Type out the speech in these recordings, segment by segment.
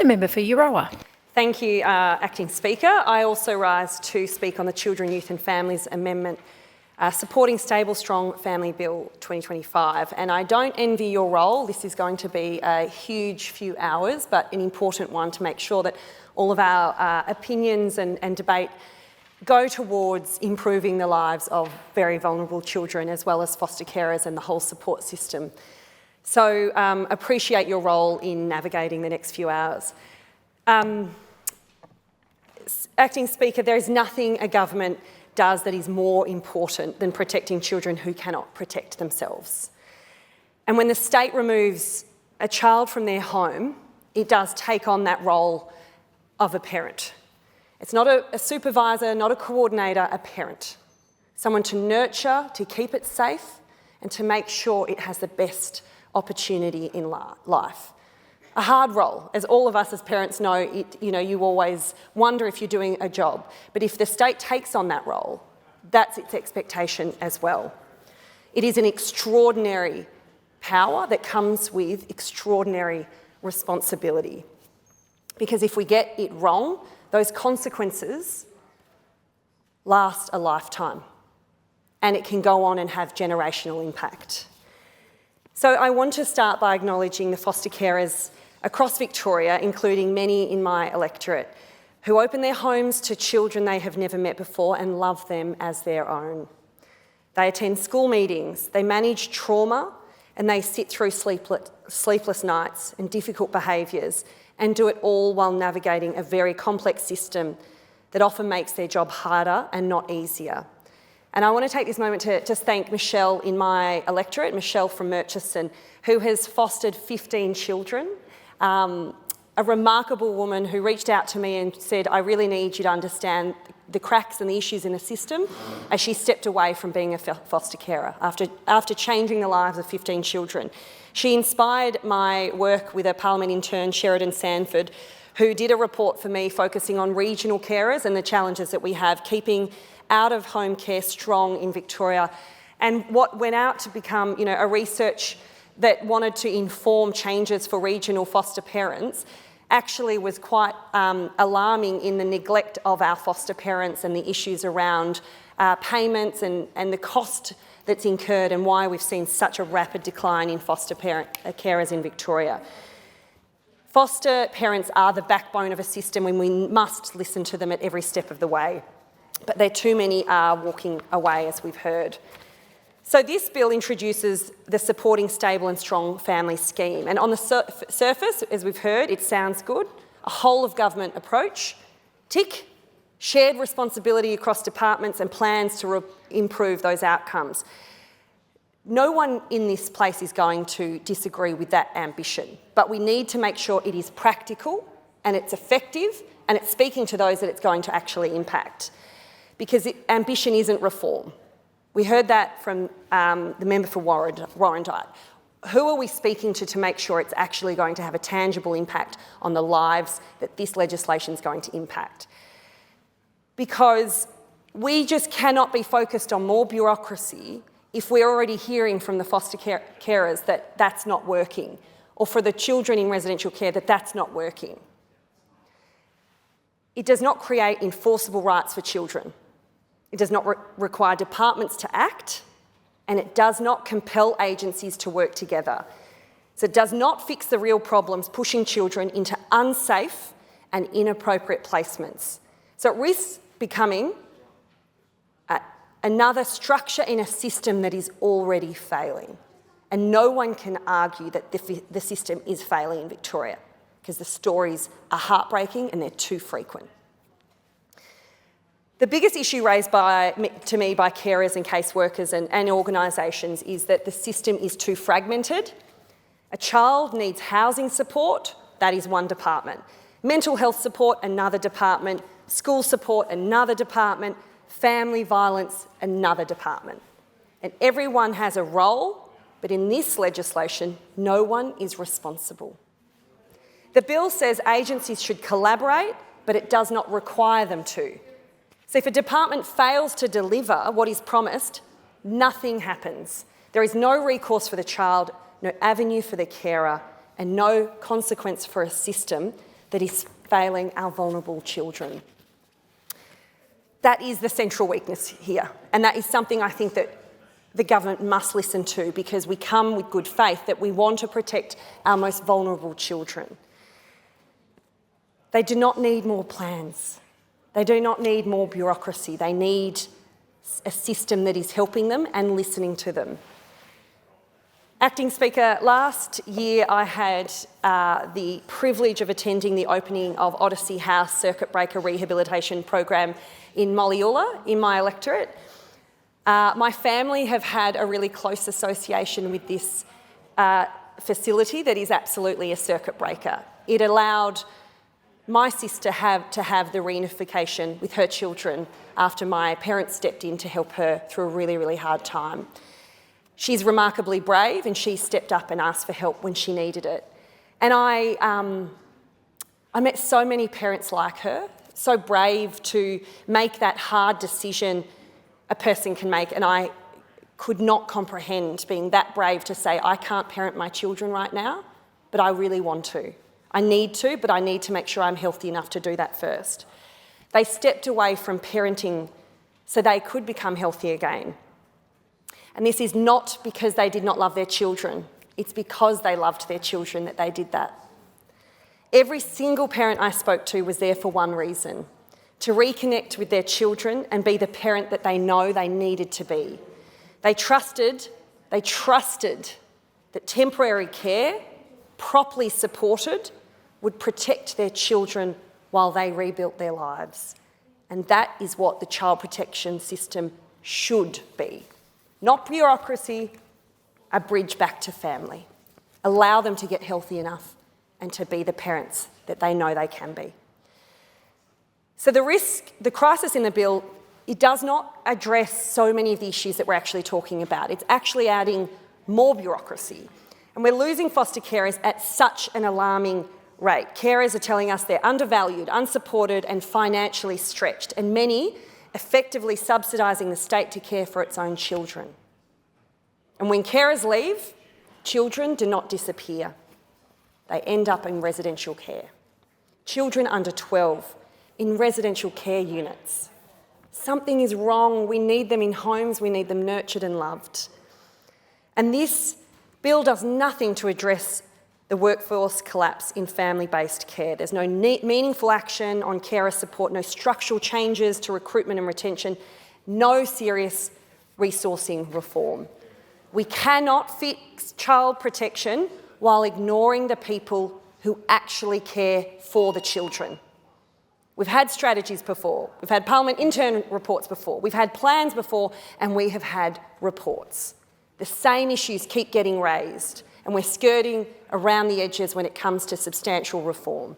The member for Euroa. Thank you, Acting Speaker. I also rise to speak on the Children, Youth and Families Amendment supporting Stable Strong Family Bill 2025. And I don't envy your role. This is going to be a huge few hours, but an important one to make sure that all of our opinions and debate go towards improving the lives of very vulnerable children as well as foster carers and the whole support system. So appreciate your role in navigating the next few hours. Acting Speaker, there is nothing a government does that is more important than protecting children who cannot protect themselves. And when the state removes a child from their home, it does take on that role of a parent. It's not a supervisor, not a coordinator, a parent. Someone to nurture, to keep it safe, and to make sure it has the best opportunity in life. A hard role, as all of us as parents know, you always wonder if you're doing a job. But if the state takes on that role, that's its expectation as well. It is an extraordinary power that comes with extraordinary responsibility. Because if we get it wrong, those consequences last a lifetime, and it can go on and have generational impact. So I want to start by acknowledging the foster carers across Victoria, including many in my electorate, who open their homes to children they have never met before and love them as their own. They attend school meetings, they manage trauma, and they sit through sleepless nights and difficult behaviours, and do it all while navigating a very complex system that often makes their job harder and not easier. And I want to take this moment to just thank Michelle in my electorate, Michelle from Murchison, who has fostered 15 children. A remarkable woman who reached out to me and said, I really need you to understand the cracks and the issues in the system, as she stepped away from being a foster carer after changing the lives of 15 children. She inspired my work with a Parliament intern, Sheridan Sanford, who did a report for me focusing on regional carers and the challenges that we have keeping out-of-home care strong in Victoria, and what went out to become a research that wanted to inform changes for regional foster parents actually was quite alarming in the neglect of our foster parents and the issues around payments and the cost that's incurred, and why we've seen such a rapid decline in foster carers in Victoria. Foster parents are the backbone of a system, and we must listen to them at every step of the way. But there too many are walking away, as we've heard. So this bill introduces the Supporting Stable and Strong Family Scheme. And on the surface, as we've heard, it sounds good. A whole-of-government approach. Tick. Shared responsibility across departments and plans to improve those outcomes. No one in this place is going to disagree with that ambition, but we need to make sure it is practical and it's effective and it's speaking to those that it's going to actually impact. Because ambition isn't reform. We heard that from the member for Warrandyte. Who are we speaking to make sure it's actually going to have a tangible impact on the lives that this legislation is going to impact? Because we just cannot be focused on more bureaucracy if we're already hearing from the foster carers that that's not working, or for the children in residential care that that's not working. It does not create enforceable rights for children. It does not require departments to act, and it does not compel agencies to work together. So it does not fix the real problems pushing children into unsafe and inappropriate placements. So it risks becoming another structure in a system that is already failing. And no one can argue that the system is failing in Victoria, because the stories are heartbreaking and they're too frequent. The biggest issue raised to me by carers and caseworkers and organisations is that the system is too fragmented. A child needs housing support, that is one department. Mental health support, another department. School support, another department. Family violence, another department. And everyone has a role, but in this legislation, no one is responsible. The bill says agencies should collaborate, but it does not require them to. So if a department fails to deliver what is promised, nothing happens. There is no recourse for the child, no avenue for the carer, and no consequence for a system that is failing our vulnerable children. That is the central weakness here, and that is something I think that the government must listen to, because we come with good faith that we want to protect our most vulnerable children. They do not need more plans. They do not need more bureaucracy. They need a system that is helping them and listening to them. Acting Speaker, last year I had the privilege of attending the opening of Odyssey House Circuit Breaker Rehabilitation Program in Mooloolah, in my electorate. My family have had a really close association with this facility that is absolutely a circuit breaker. It allowed my sister to have the reunification with her children after my parents stepped in to help her through a really, really hard time. She's remarkably brave, and she stepped up and asked for help when she needed it. And I met so many parents like her, so brave to make that hard decision a person can make, and I could not comprehend being that brave to say, I can't parent my children right now, but I really want to. I need to, but I need to make sure I'm healthy enough to do that first. They stepped away from parenting so they could become healthy again. And this is not because they did not love their children. It's because they loved their children that they did that. Every single parent I spoke to was there for one reason: to reconnect with their children and be the parent that they know they needed to be. They trusted that temporary care, properly supported, would protect their children while they rebuilt their lives. And that is what the child protection system should be. Not bureaucracy, a bridge back to family. Allow them to get healthy enough and to be the parents that they know they can be. So the crisis in the bill, it does not address so many of the issues that we're actually talking about. It's actually adding more bureaucracy. And we're losing foster carers at such an alarming rate. Carers are telling us they're undervalued, unsupported and financially stretched, and many effectively subsidising the state to care for its own children. And when carers leave, children do not disappear. They end up in residential care. Children under 12 in residential care units. Something is wrong. We need them in homes. We need them nurtured and loved. And this bill does nothing to address the workforce collapse in family-based care. There's no meaningful action on carer support, no structural changes to recruitment and retention, no serious resourcing reform. We cannot fix child protection while ignoring the people who actually care for the children. We've had strategies before, we've had Parliament intern reports before, we've had plans before, and we have had reports. The same issues keep getting raised, and we're skirting around the edges when it comes to substantial reform.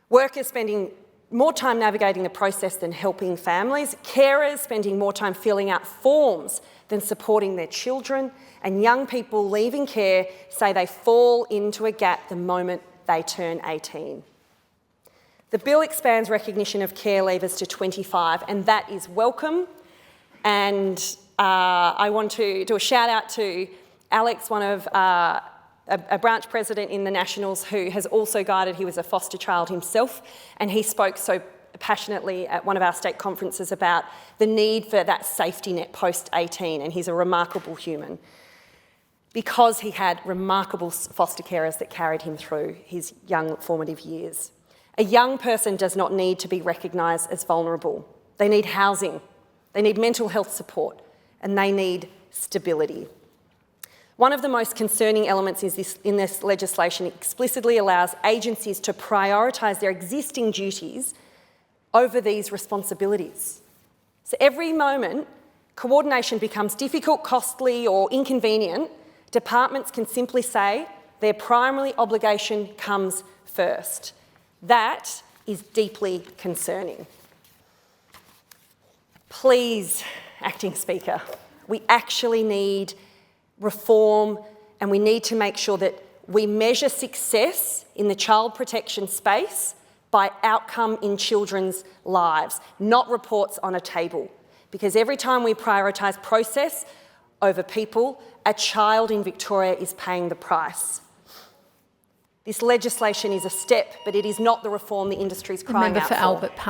Workers spending more time navigating the process than helping families, carers spending more time filling out forms than supporting their children, and young people leaving care say they fall into a gap the moment they turn 18. The bill expands recognition of care leavers to 25, and that is welcome. And I want to do a shout out to Alex, one of a branch president in the Nationals who has also guided, he was a foster child himself, and he spoke so passionately at one of our state conferences about the need for that safety net post-18, and he's a remarkable human because he had remarkable foster carers that carried him through his young formative years. A young person does not need to be recognised as vulnerable. They need housing, they need mental health support, and they need stability. One of the most concerning elements is in this legislation explicitly allows agencies to prioritise their existing duties over these responsibilities. So every moment coordination becomes difficult, costly or inconvenient, departments can simply say their primary obligation comes first. That is deeply concerning. Please, Acting Speaker, we actually need reform, and we need to make sure that we measure success in the child protection space by outcome in children's lives, not reports on a table. Because every time we prioritise process over people, a child in Victoria is paying the price. This legislation is a step, but it is not the reform the industry is crying Member out for for. Albert Park.